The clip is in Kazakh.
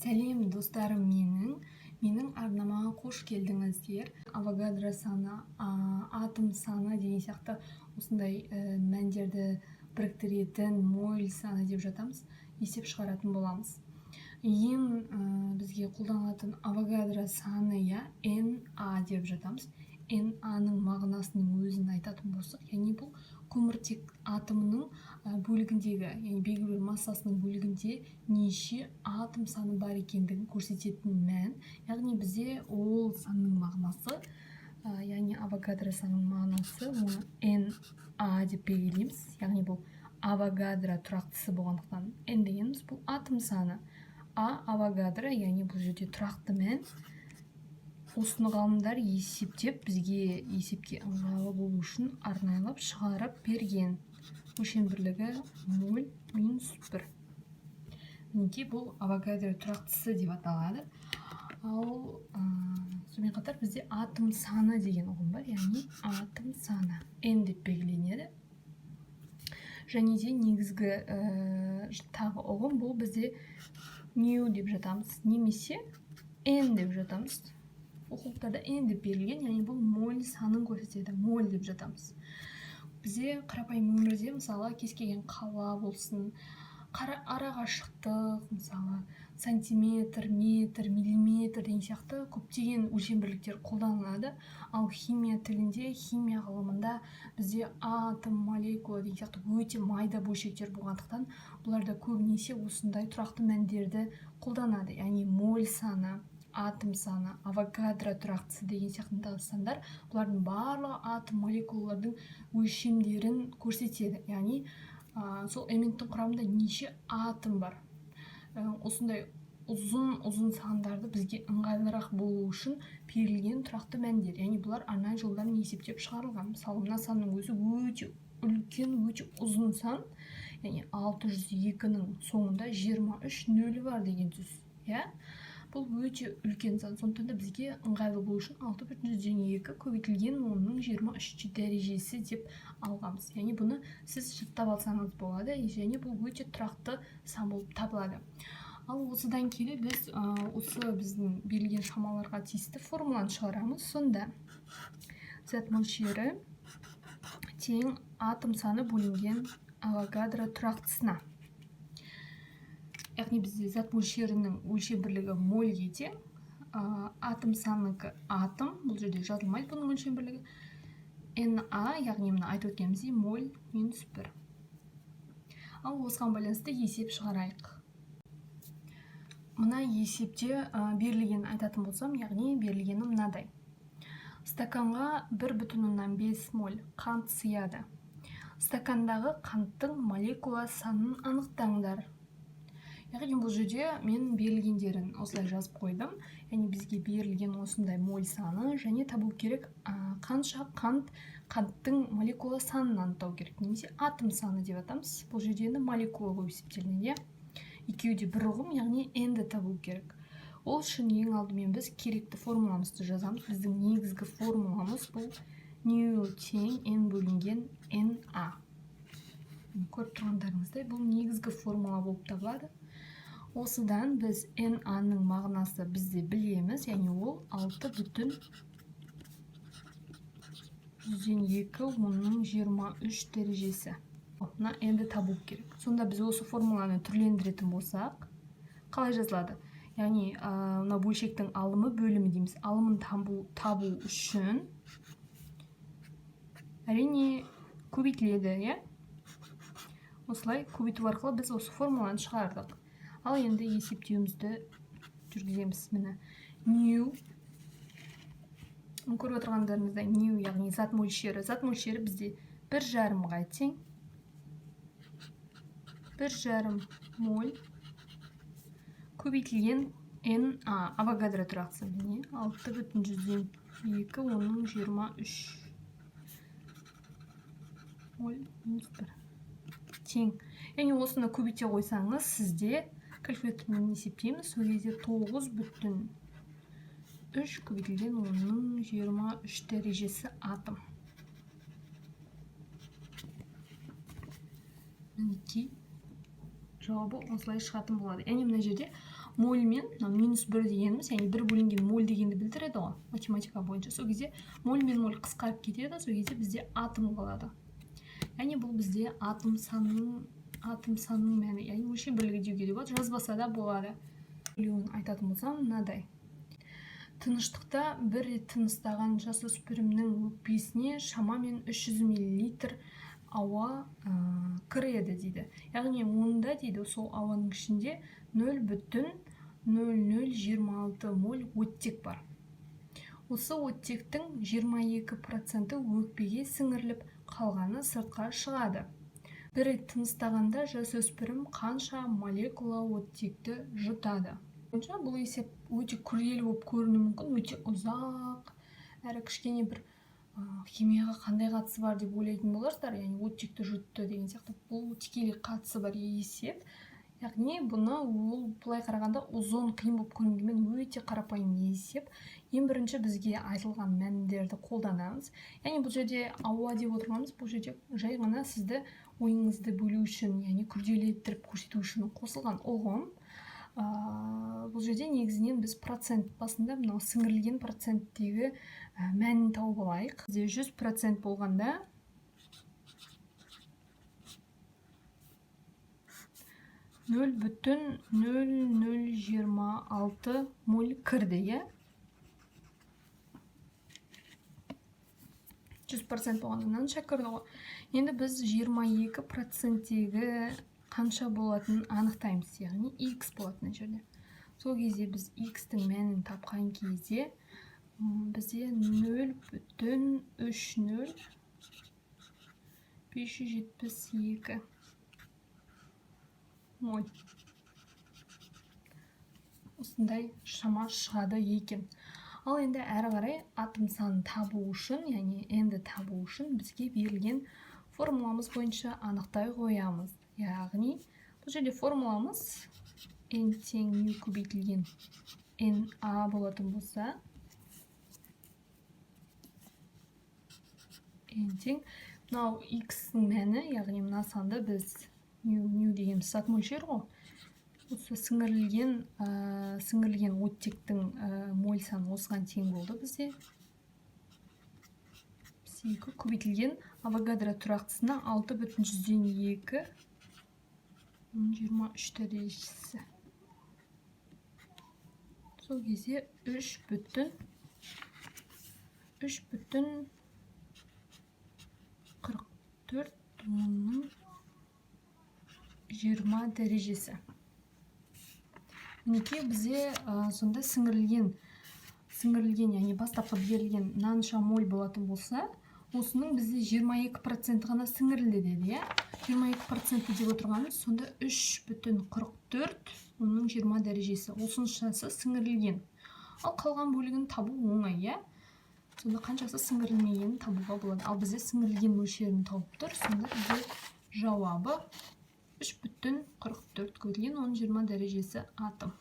Сәлем достарым менің арнама қош келдіңіздер. Авогадро саны, атом саны деген сияқты осындай мәндерді біріктіретін моль саны деп жатамыз, есеп шығаратын боламыз. Ең бізге қолданылатын авогадро саны NA деп жатамыз. NA-ның мағынасының өзін айтатын болсақ, яғни бұл көміртек атомының бөлігіндегі, яғни белгілі бір массасының бөлігінде неше атом саны бар екендігін көрсететін мән. Яғни бізде ол санның мағынасы, яғни авогадро санның мағынасы, оны NA деп белгілейміз. Яғни бұл авогадро тұрақтысы болғандықтан N дегеніміз бұл атом саны. Авогадро, яғни бұл жерде тұрақты мән. Осыны ғалымдар есептеп, бізге есепке ыңғайлы болу үшін арнайлап шығарып берген. Өлшем бірлігі моль минус 1. Мінекей бұл авогадро тұрақтысы деп аталады. Ал сонымен қатар бізде атом саны деген ұғым бар, яғни атом саны N деп белгіленеді. Және де негізгі тағы ұғым бұл бізде нью деп жатамыз, немесе N деп жатамыз. Оқулықтарда N деп берілген, яғни бұл моль санын көрсетеді, моль деп жатамыз. Бізде қарапайым өмірде, мысалы, кез келген қала болсын, арақашықтық, мысалы, сантиметр, метр, миллиметр деген сияқты көптеген өлшем бірліктер қолданылады. Ал химия тілінде, химия ғылымында бізде атом, молекула деген сияқты өте майда бөлшектер болғандықтан, бұларда көбінесе осындай тұрақты мәндерді қолданады. Яғни моль саны, атом саны, авогадро тұрақтысы деген сияқты сандар, бұлардың барлығы атом молекулалардың өлшемдерін көрсетеді. Яғни сол элементтің құрамында неше атом бар. Осындай ұзын сандарды бізге ыңғайлырақ болу үшін берілген тұрақты мәндер. Яғни бұлар арнайы жолдармен есептеп шығарылған. Мысалы, мына санның өзі өте үлкен, өте ұзын сан. Яғни 602-ның соңында 23 нөлі бар деген сөз. Бұл өте үлкен сан. Сондықтан да бізге ыңғайлы болу үшін 6,2 көбейтілген 10-ның 23 дәрежесі деп алғанбыз. Яғни бұны сіз жаттап алсаңыз болады, және бұл өте тұрақты сан болып табылады. Ал осыдан келе біз осы біздің берілген шамаларға тиісті формуланы шығарамыз. Сонда зат мөлшері тең атом саны бөлінген авогадро тұрақтысына. Яғни бізде зат мөлшерінің өлшем бірлігі мольге тең, атом саныкі атом, бұл жерде жазылмайды бұның өлшем бірлігі. NA, яғни мына айтып өткеніміздей моль минус 1. Ал осыған байланысты есеп шығарайық. Мына есепте берілген айтатын болсам, яғни берілгені мынадай. Стаканға 1,5 моль қант сияды. Стакандағы қанттың молекула санын анықтаңдар. Яғни бұл жерде мен берілгендерін осылай жазып қойдым. Яғни бізге берілген осындай моль саны, және табу керек қанша қанттың молекула санын анықтау керек. Немесе атом саны деп атамыз. Бұл жерде молекула болып есептелінеді. Екеуі де бір ұғым, яғни N-ді табу керек. Ол үшін ең алдымен біз керекті формуламызды жазамыз. Біздің негізгі формуламыз бұл нью тең N бөлінген NA. Көріп тұрғандарыңыздай, бұл негізгі формула болып табылады. Осыдан біз NA-ның мағынасы бізде білеміз, яғни ол 6,2 10-ның 23 дәрежесі. Мына N-ді табу керек. Сонда біз осы формуланы түрлендіретін болсақ, қалай жазылады? Яғни мына бөлшектің алымы бөлімі дейміз. Алымын табу үшін әрине көбейтіледі, осылай көбейту арқылы біз осы формуланы шығардық. Ал енді есептеуімізді жүргіземіз. Міне нью, көріп отырғандарыңызда нью, яғни зат мөлшері. Зат мөлшері бізде 1,5-ға тең. 1,5 моль көбейтілген NA, авогадро тұрақтысы. 6,2 10-ның 23 моль минус 1 тең. Яғни осыны көбейте қойсаңыз, сізде калькулятормен есептейміз. Сол кезде 9,3 көбейтілген 10-ның 23 дәрежесі атом. Мінекей жауабы осылай шығатын болады. Яғни мына жерде моль мен -1 дегеніміз, яғни 1 бөлінген моль дегенді білдіреді ғой, математика бойынша. Сол кезде моль мен моль қысқарып кетеді, сол кезде бізде атом қалады. Яғни бұл бізде атом санының мәні, яғни өлшем бірлігі деуге де болады, жазбаса да болады. Айтатын болсам, мынадай. Тыныштықта бір рет тыныстаған жасөспірімнің өкпесіне шамамен 300 мл ауа кіреді дейді. Яғни онда дейді, сол ауаның ішінде 0,0026 моль оттек бар. Осы оттектің 22% өкпеге сіңіріліп, қалғаны сыртқа шығады. Бір рет тыныстағанда жасөспірім қанша молекула оттекті жұтады? Бұл есеп өте күрделі болып көрінуі мүмкін, өте ұзақ, әрі кішкене бір химияға қандай қатысы бар деп ойлайтын боларсыздар, яғни оттекті жұтты деген сияқты. Бұл тікелей қатысы бар есеп. Яғни бұны ол былай қарағанда ұзын қиын болып көрінгенімен өте қарапайым есеп. Ең бірінші бізге айтылған мәндерді қолданамыз. Яғни бұл жерде ауа деп отырғанымыз, бұл жерде жай ғана сізді ойыңызды бөлу үшін, яғни күрделеттіріп көрсету үшін қосылған ұғым. Бұл жерде негізінен біз процент басында мынау сіңірілген проценттегі мәнін тауып алайық. 100% болғанда 0,0026 моль кірді, 100% болғанда мынанша кірді ғой. Енді біз 22%-тегі қанша болатынын анықтаймыз, яғни x болатын жерде. Сол кезде біз x-тің мәнін тапқан кезде бізде 0,30572 моль осындай шама шығады екен. Ал енді әрі қарай атом санын табу үшін, яғни n-ді табу үшін бізге берілген формуламыз бойынша анықтай қоямыз. Яғни бұл жерде формуламыз n тең μ көбейтілген na болатын болса, n тең мынау x-ның мәні, яғни мына санды біз μ дегеніміз зат мөлшері ғой. Осы сіңірілген оттектің моль саны осыған тең болды бізде. 2 көбейтілген Авогадро тұрақтысына 6,2 23 дәрежесі. Сол кезде 3,44 20 дәрежесі. Мінекей бізде сонда сіңірілген, яғни бастапқы берілген мынанша моль болатын болса, осының бізде 22% ғана сіңірілді деді, 22% деп отырғанымыз, сонда 3,44 оның 20 дәрежесі. Осыншасы сіңірілген. Ал қалған бөлігін табу оңай, сонда қаншасы сіңірілмегенін табуға болады. Ал бізде сіңірілген мөлшерін тауып тұр, сонда бізде жауабы 3,44 көбейтілген 20 дәрежесі атом.